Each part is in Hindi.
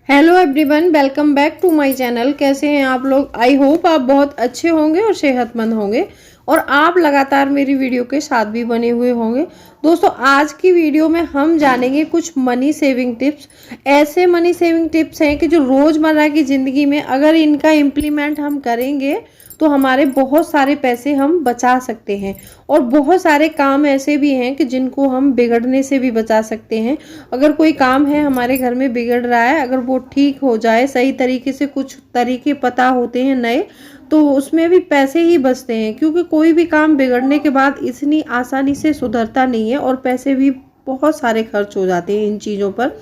Hello everyone, welcome back to my channel. कैसे हैं आप लोग? आई होप आप बहुत अच्छे होंगे और सेहतमंद होंगे और आप लगातार मेरी वीडियो के साथ भी बने हुए होंगे। दोस्तों, आज की वीडियो में हम जानेंगे कुछ मनी सेविंग टिप्स। ऐसे मनी सेविंग टिप्स हैं कि जो रोज़मर्रा की ज़िंदगी में अगर इनका इम्प्लीमेंट हम करेंगे तो हमारे बहुत सारे पैसे हम बचा सकते हैं और बहुत सारे काम ऐसे भी हैं कि जिनको हम बिगड़ने से भी बचा सकते हैं। अगर कोई काम है हमारे घर में बिगड़ रहा है, अगर वो ठीक हो जाए, सही तरीके से कुछ तरीके पता होते हैं नए, तो उसमें भी पैसे ही बचते हैं। क्योंकि कोई भी काम बिगड़ने के बाद इतनी आसानी से सुधरता नहीं है और पैसे भी बहुत सारे खर्च हो जाते हैं इन चीज़ों पर।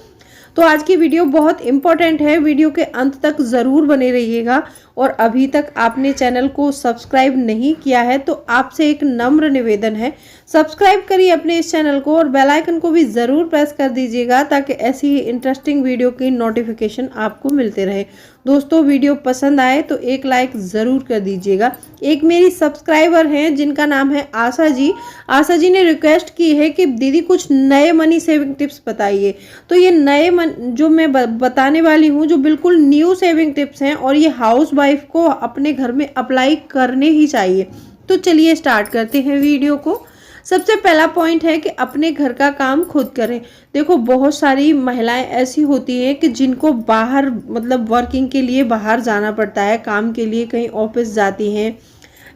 तो आज की वीडियो बहुत इंपॉर्टेंट है, वीडियो के अंत तक ज़रूर बने रहिएगा। और अभी तक आपने चैनल को सब्सक्राइब नहीं किया है तो आपसे एक नम्र निवेदन है, सब्सक्राइब करिए अपने इस चैनल को और बेल आइकन को भी ज़रूर प्रेस कर दीजिएगा ताकि ऐसी ही इंटरेस्टिंग वीडियो की नोटिफिकेशन आपको मिलते रहे। दोस्तों, वीडियो पसंद आए तो एक लाइक ज़रूर कर दीजिएगा। एक मेरी सब्सक्राइबर हैं जिनका नाम है आशा जी। आशा जी ने रिक्वेस्ट की है कि दीदी कुछ नए मनी सेविंग टिप्स बताइए। तो ये जो मैं बताने वाली हूँ, जो बिल्कुल न्यू सेविंग टिप्स हैं और ये हाउस वाइफ को अपने घर में अप्लाई करने ही चाहिए। तो चलिए स्टार्ट करते हैं वीडियो को। सबसे पहला पॉइंट है कि अपने घर का काम खुद करें। देखो, बहुत सारी महिलाएं ऐसी होती हैं कि जिनको बाहर मतलब वर्किंग के लिए बाहर जाना पड़ता है, काम के लिए कहीं ऑफिस जाती हैं,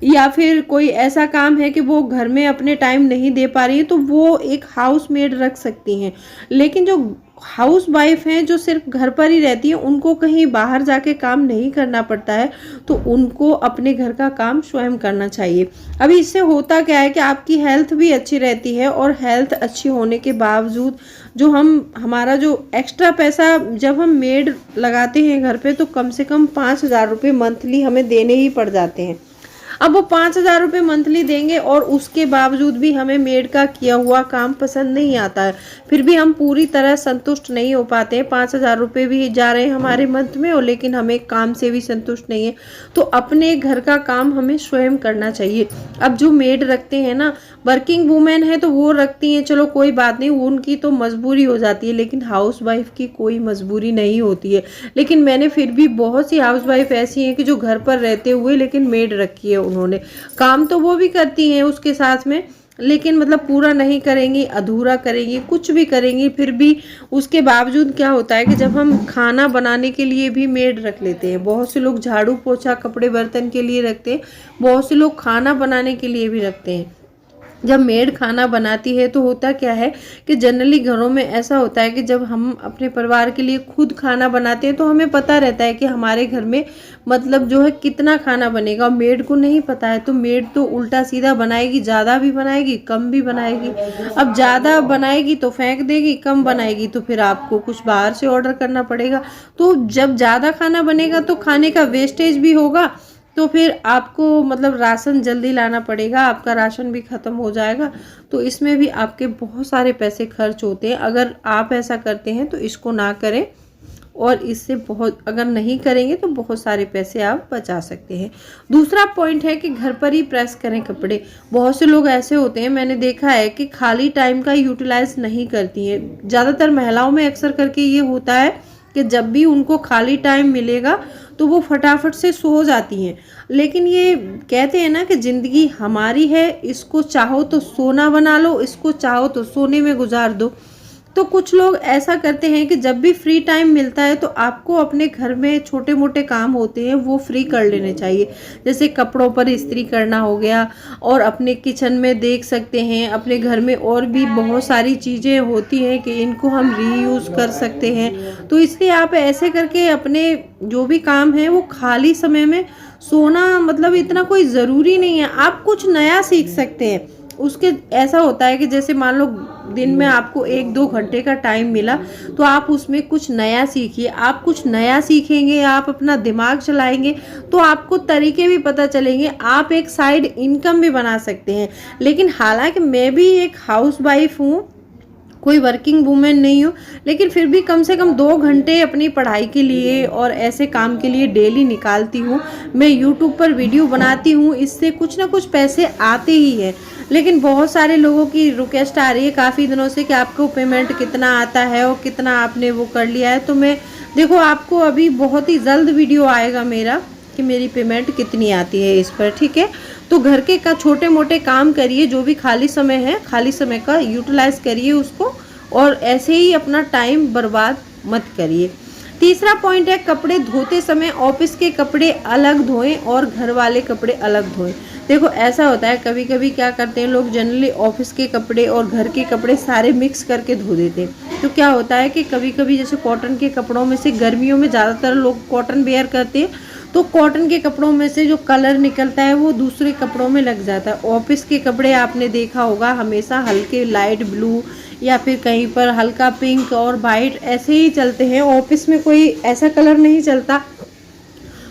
या फिर कोई ऐसा काम है कि वो घर में अपने टाइम नहीं दे पा रही है, तो वो एक हाउस मेड रख सकती हैं। लेकिन जो हाउस वाइफ हैं, जो सिर्फ घर पर ही रहती हैं, उनको कहीं बाहर जाके काम नहीं करना पड़ता है, तो उनको अपने घर का काम स्वयं करना चाहिए। अभी इससे होता क्या है कि आपकी हेल्थ भी अच्छी रहती है और हेल्थ अच्छी होने के बावजूद जो हमारा जो एक्स्ट्रा पैसा जब हम मेड लगाते हैं घर पे, तो कम से कम 5,000 रुपये मंथली हमें देने ही पड़ जाते हैं। अब वो 5,000 रुपये मंथली देंगे और उसके बावजूद भी हमें मेड का किया हुआ काम पसंद नहीं आता है, फिर भी हम पूरी तरह संतुष्ट नहीं हो पाते हैं। 5,000 रुपये भी जा रहे हैं हमारे मंथ में और लेकिन हमें काम से भी संतुष्ट नहीं है। तो अपने घर का काम हमें स्वयं करना चाहिए। अब जो मेड रखते हैं ना, वर्किंग वूमेन है तो वो रखती हैं, चलो कोई बात नहीं, उनकी तो मजबूरी हो जाती है, लेकिन हाउस वाइफ की कोई मजबूरी नहीं होती है। लेकिन मैंने फिर भी बहुत सी हाउस वाइफ ऐसी हैं कि जो घर पर रहते हुए लेकिन मेड रखी है उन्होंने। काम तो वो भी करती हैं उसके साथ में, लेकिन मतलब पूरा नहीं करेंगी, अधूरा करेंगी, कुछ भी करेंगी। फिर भी उसके बावजूद क्या होता है कि जब हम खाना बनाने के लिए भी मेड रख लेते हैं, बहुत से लोग झाड़ू पोछा कपड़े बर्तन के लिए रखते हैं, बहुत से लोग खाना बनाने के लिए भी रखते हैं। जब मेड खाना बनाती है तो होता क्या है कि जनरली घरों में ऐसा होता है कि जब हम अपने परिवार के लिए खुद खाना बनाते हैं तो हमें पता रहता है कि हमारे घर में मतलब जो है कितना खाना बनेगा, और मेड को नहीं पता है। तो मेड तो उल्टा सीधा बनाएगी, ज़्यादा भी बनाएगी, कम भी बनाएगी। अब ज़्यादा बनाएगी तो फेंक देगी, कम बनाएगी तो फिर आपको कुछ बाहर से ऑर्डर करना पड़ेगा। तो जब ज़्यादा खाना बनेगा तो खाने का वेस्टेज भी होगा, तो फिर आपको मतलब राशन जल्दी लाना पड़ेगा, आपका राशन भी ख़त्म हो जाएगा। तो इसमें भी आपके बहुत सारे पैसे खर्च होते हैं। अगर आप ऐसा करते हैं तो इसको ना करें, और इससे बहुत अगर नहीं करेंगे तो बहुत सारे पैसे आप बचा सकते हैं। दूसरा पॉइंट है कि घर पर ही प्रेस करें कपड़े। बहुत से लोग ऐसे होते हैं, मैंने देखा है कि खाली टाइम का यूटिलाइज नहीं करती हैं। ज़्यादातर महिलाओं में अक्सर करके ये होता है कि जब भी उनको खाली टाइम मिलेगा तो वो फटाफट से सो जाती हैं। लेकिन ये कहते हैं ना कि ज़िंदगी हमारी है, इसको चाहो तो सोना बना लो, इसको चाहो तो सोने में गुजार दो। तो कुछ लोग ऐसा करते हैं कि जब भी फ्री टाइम मिलता है तो आपको अपने घर में छोटे मोटे काम होते हैं वो फ्री कर लेने चाहिए। जैसे कपड़ों पर इस्त्री करना हो गया, और अपने किचन में देख सकते हैं, अपने घर में और भी बहुत सारी चीज़ें होती हैं कि इनको हम रीयूज़ कर सकते हैं। तो इसलिए आप ऐसे करके अपने जो भी काम है वो खाली समय में सोना मतलब इतना कोई ज़रूरी नहीं है, आप कुछ नया सीख सकते हैं। उसके ऐसा होता है कि जैसे मान लो दिन में आपको 1-2 घंटे का टाइम मिला तो आप उसमें कुछ नया सीखिए। आप कुछ नया सीखेंगे, आप अपना दिमाग चलाएंगे तो आपको तरीके भी पता चलेंगे, आप एक साइड इनकम भी बना सकते हैं। लेकिन हालांकि मैं भी एक हाउस वाइफ हूँ, कोई वर्किंग वूमेन नहीं हूँ, लेकिन फिर भी कम से कम 2 घंटे अपनी पढ़ाई के लिए और ऐसे काम के लिए डेली निकालती हूँ। मैं यूट्यूब पर वीडियो बनाती हूँ, इससे कुछ ना कुछ पैसे आते ही हैं। लेकिन बहुत सारे लोगों की रिक्वेस्ट आ रही है काफ़ी दिनों से कि आपको पेमेंट कितना आता है और कितना आपने वो कर लिया है। तो मैं देखो आपको अभी बहुत ही जल्द वीडियो आएगा मेरा कि मेरी पेमेंट कितनी आती है इस पर, ठीक है। तो घर के का छोटे मोटे काम करिए, जो भी खाली समय है खाली समय का यूटिलाइज करिए उसको, और ऐसे ही अपना टाइम बर्बाद मत करिए। तीसरा पॉइंट है, कपड़े धोते समय ऑफिस के कपड़े अलग धोएं और घर वाले कपड़े अलग धोएं। देखो ऐसा होता है कभी कभी क्या करते हैं लोग, जनरली ऑफिस के कपड़े और घर के कपड़े सारे मिक्स करके धो देते हैं। तो क्या होता है कि कभी कभी जैसे कॉटन के कपड़ों में से, गर्मियों में ज़्यादातर लोग कॉटन वेयर करते हैं, तो कॉटन के कपड़ों में से जो कलर निकलता है वो दूसरे कपड़ों में लग जाता है। ऑफिस के कपड़े आपने देखा होगा हमेशा हल्के लाइट ब्लू या फिर कहीं पर हल्का पिंक और वाइट ऐसे ही चलते हैं, ऑफिस में कोई ऐसा कलर नहीं चलता।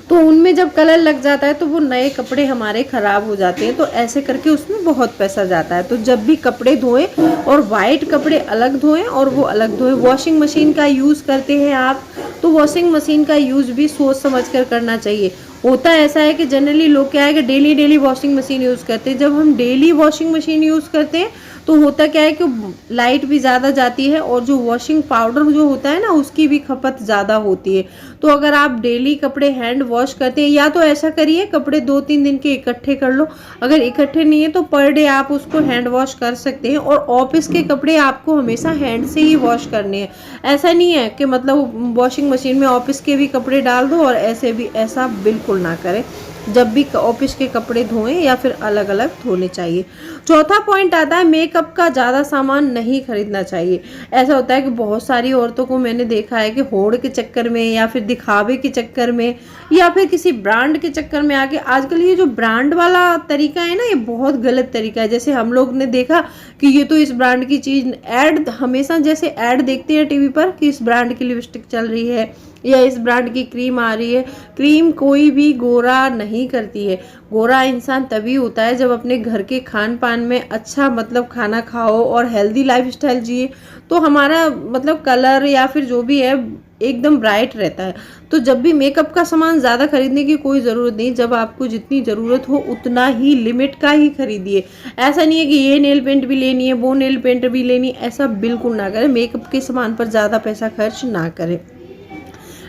तो उनमें जब कलर लग जाता है तो वो नए कपड़े हमारे ख़राब हो जाते हैं, तो ऐसे करके उसमें बहुत पैसा जाता है। तो जब भी कपड़े धोएं और वाइट कपड़े अलग धोएं और वो अलग धोएं। वॉशिंग मशीन का यूज़ करते हैं आप, तो वॉशिंग मशीन का यूज़ भी सोच समझ कर करना चाहिए। होता ऐसा है कि जनरली लोग क्या है कि डेली वॉशिंग मशीन यूज़ करते हैं। जब हम डेली वॉशिंग मशीन यूज़ करते हैं तो होता क्या है कि लाइट भी ज़्यादा जाती है और जो वॉशिंग पाउडर जो होता है ना उसकी भी खपत ज़्यादा होती है। तो अगर आप डेली कपड़े हैंड वॉश करते हैं, या तो ऐसा करिए कपड़े 2-3 दिन के इकट्ठे कर लो, अगर इकट्ठे नहीं है तो पर डे आप उसको हैंड वॉश कर सकते हैं। और ऑफिस के कपड़े आपको हमेशा हैंड से ही वॉश करने हैं। ऐसा नहीं है कि मतलब वॉशिंग मशीन में ऑफिस के भी कपड़े डाल दो और ऐसे भी, ऐसा बिल्कुल ना करें। जब भी ऑफिस के कपड़े धोएं या फिर अलग अलग धोने चाहिए। चौथा पॉइंट आता है, मेकअप का ज़्यादा सामान नहीं खरीदना चाहिए। ऐसा होता है कि बहुत सारी औरतों को मैंने देखा है कि होड़ के चक्कर में या फिर दिखावे के चक्कर में या फिर किसी ब्रांड के चक्कर में आके, आजकल ये जो ब्रांड वाला तरीका है ना ये बहुत गलत तरीका है। जैसे हम लोग ने देखा कि ये तो इस ब्रांड की चीज़, ऐड हमेशा जैसे ऐड देखते हैं टीवी पर कि इस ब्रांड की लिपस्टिक चल रही है या इस ब्रांड की क्रीम आ रही है। क्रीम कोई भी गोरा नहीं करती है। गोरा इंसान तभी होता है जब अपने घर के खान पान में अच्छा मतलब खाना खाओ और हेल्दी लाइफस्टाइल जिए, तो हमारा मतलब कलर या फिर जो भी है एकदम ब्राइट रहता है। तो जब भी मेकअप का सामान ज़्यादा खरीदने की कोई ज़रूरत नहीं, जब आपको जितनी ज़रूरत हो उतना ही लिमिट का ही खरीदिए। ऐसा नहीं है कि ये नेल पेंट भी लेनी है वो नेल पेंट भी लेनी, ऐसा बिल्कुल ना करें। मेकअप के सामान पर ज़्यादा पैसा खर्च ना करें।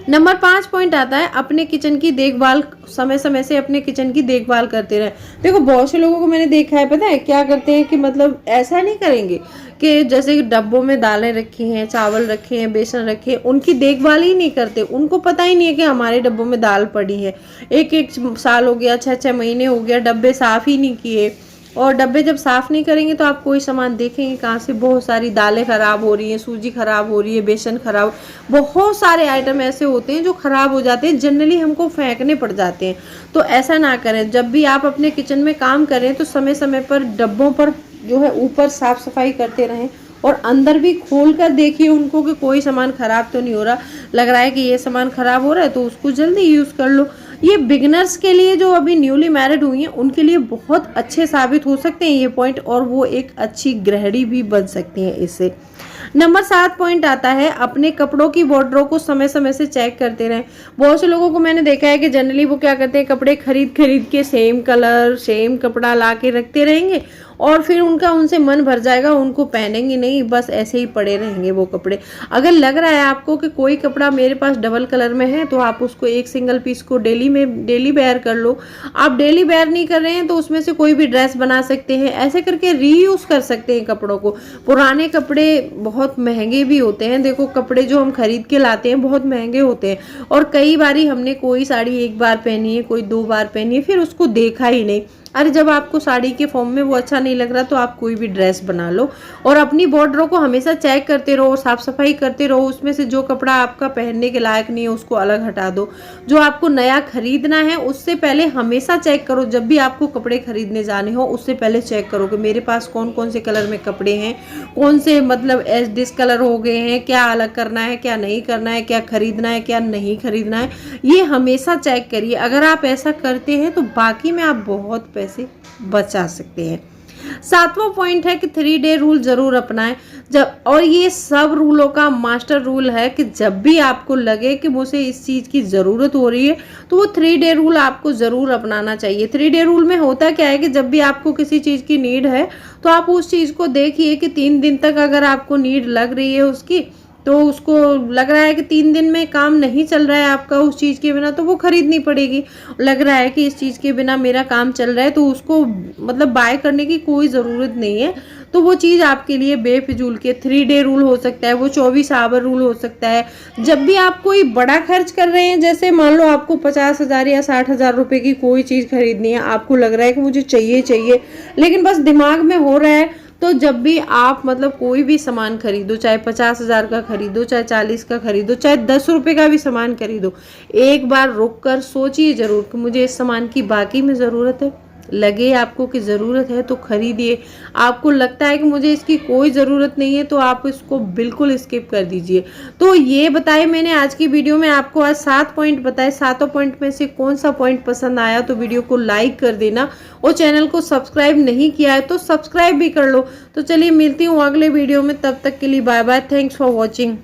नंबर 5 पॉइंट आता है, अपने किचन की देखभाल, समय समय से अपने किचन की देखभाल करते रहें। देखो बहुत से लोगों को मैंने देखा है, पता है क्या करते हैं कि मतलब ऐसा नहीं करेंगे कि जैसे डब्बों में दालें रखी हैं, चावल रखे हैं, बेसन रखे हैं, उनकी देखभाल ही नहीं करते। उनको पता ही नहीं है कि हमारे डब्बों में दाल पड़ी है। एक साल हो गया, 6-6 महीने हो गया, डब्बे साफ़ ही नहीं किए। और डब्बे जब साफ़ नहीं करेंगे तो आप कोई सामान देखेंगे कहाँ से, बहुत सारी दालें ख़राब हो रही हैं, सूजी ख़राब हो रही है, बेसन ख़राब, बहुत सारे आइटम ऐसे होते हैं जो ख़राब हो जाते हैं, जनरली हमको फेंकने पड़ जाते हैं। तो ऐसा ना करें। जब भी आप अपने किचन में काम करें तो समय समय पर डब्बों पर जो है ऊपर साफ़ सफाई करते रहें और अंदर भी खोल कर देखिए उनको कि कोई सामान ख़राब तो नहीं हो रहा। लग रहा है कि ये सामान ख़राब हो रहा है तो उसको जल्दी यूज़ कर लो। ये बिगनर्स के लिए, जो अभी न्यूली मैरिड हुई हैं, उनके लिए बहुत अच्छे साबित हो सकते हैं ये पॉइंट, और वो एक अच्छी गृहिणी भी बन सकती हैं इससे। नंबर 7 पॉइंट आता है, अपने कपड़ों की वार्डरोब को समय समय से चेक करते रहें। बहुत से लोगों को मैंने देखा है कि जनरली वो क्या करते हैं, कपड़े खरीद के सेम कलर सेम कपड़ा ला के रखते रहेंगे और फिर उनका उनसे मन भर जाएगा, उनको पहनेंगे नहीं, बस ऐसे ही पड़े रहेंगे वो कपड़े। अगर लग रहा है आपको कि कोई कपड़ा मेरे पास डबल कलर में है तो आप उसको एक सिंगल पीस को डेली वेयर कर लो। आप डेली वेयर नहीं कर रहे हैं तो उसमें से कोई भी ड्रेस बना सकते हैं। ऐसे करके रीयूज कर सकते हैं कपड़ों को। पुराने कपड़े बहुत महंगे भी होते हैं। देखो कपड़े जो हम खरीद के लाते हैं बहुत महंगे होते हैं, और कई बारी हमने कोई साड़ी एक बार पहनी है, कोई 2 बार पहनी है, फिर उसको देखा ही नहीं। अरे जब आपको साड़ी के फॉर्म में वो अच्छा नहीं लग रहा तो आप कोई भी ड्रेस बना लो। और अपनी वार्डरोब को हमेशा चेक करते रहो, साफ सफाई करते रहो। उसमें से जो कपड़ा आपका पहनने के लायक नहीं है उसको अलग हटा दो। जो आपको नया खरीदना है उससे पहले हमेशा चेक करो, जब भी आपको कपड़े खरीदने जाने हो उससे पहले चेक करो कि मेरे पास कौन कौन से कलर में कपड़े हैं, कौन से मतलब डिसकलर हो गए हैं, क्या अलग करना है, क्या नहीं करना है, क्या खरीदना है, क्या नहीं खरीदना है, ये हमेशा चेक करिए। अगर आप ऐसा करते हैं तो बाकी में आप बहुत पैसे बचा सकते हैं। 7वां पॉइंट है कि 3 डे रूल जरूर अपनाएं। और ये सब रूलों का मास्टर रूल है कि जब भी आपको लगे कि मुझे इस चीज़ की ज़रूरत हो रही है तो वो 3 डे रूल आपको ज़रूर अपनाना चाहिए। 3 डे रूल में होता क्या है कि जब भी आपको किसी चीज़ की नीड है तो आप उस चीज़ को देखिए कि 3 दिन तक अगर आपको नीड लग रही है उसकी, तो उसको लग रहा है कि 3 दिन में काम नहीं चल रहा है आपका उस चीज़ के बिना, तो वो खरीदनी पड़ेगी। लग रहा है कि इस चीज़ के बिना मेरा काम चल रहा है, तो उसको मतलब बाय करने की कोई ज़रूरत नहीं है। तो वो चीज़ आपके लिए बेफिजूल के 3 डे रूल हो सकता है, वो 24 आवर रूल हो सकता है। जब भी आप कोई बड़ा खर्च कर रहे हैं, जैसे मान लो आपको 50,000 या 60,000 रुपए की कोई चीज़ खरीदनी है, आपको लग रहा है कि मुझे चाहिए चाहिए, लेकिन बस दिमाग में हो रहा है, तो जब भी आप मतलब कोई भी सामान खरीदो, चाहे 50,000 का खरीदो, चाहे 40 का खरीदो, चाहे 10 रुपए का भी सामान खरीदो, एक बार रुक कर सोचिए जरूर कि मुझे इस सामान की बाकी में ज़रूरत है। लगे आपको कि ज़रूरत है तो खरीदिए, आपको लगता है कि मुझे इसकी कोई ज़रूरत नहीं है तो आप इसको बिल्कुल स्किप कर दीजिए। तो ये बताए मैंने आज की वीडियो में आपको, आज 7 पॉइंट बताए, 7 पॉइंट में से कौन सा पॉइंट पसंद आया तो वीडियो को लाइक कर देना, और चैनल को सब्सक्राइब नहीं किया है तो सब्सक्राइब भी कर लो। तो चलिए मिलती हूँ अगले वीडियो में, तब तक के लिए bye bye, thanks for watching.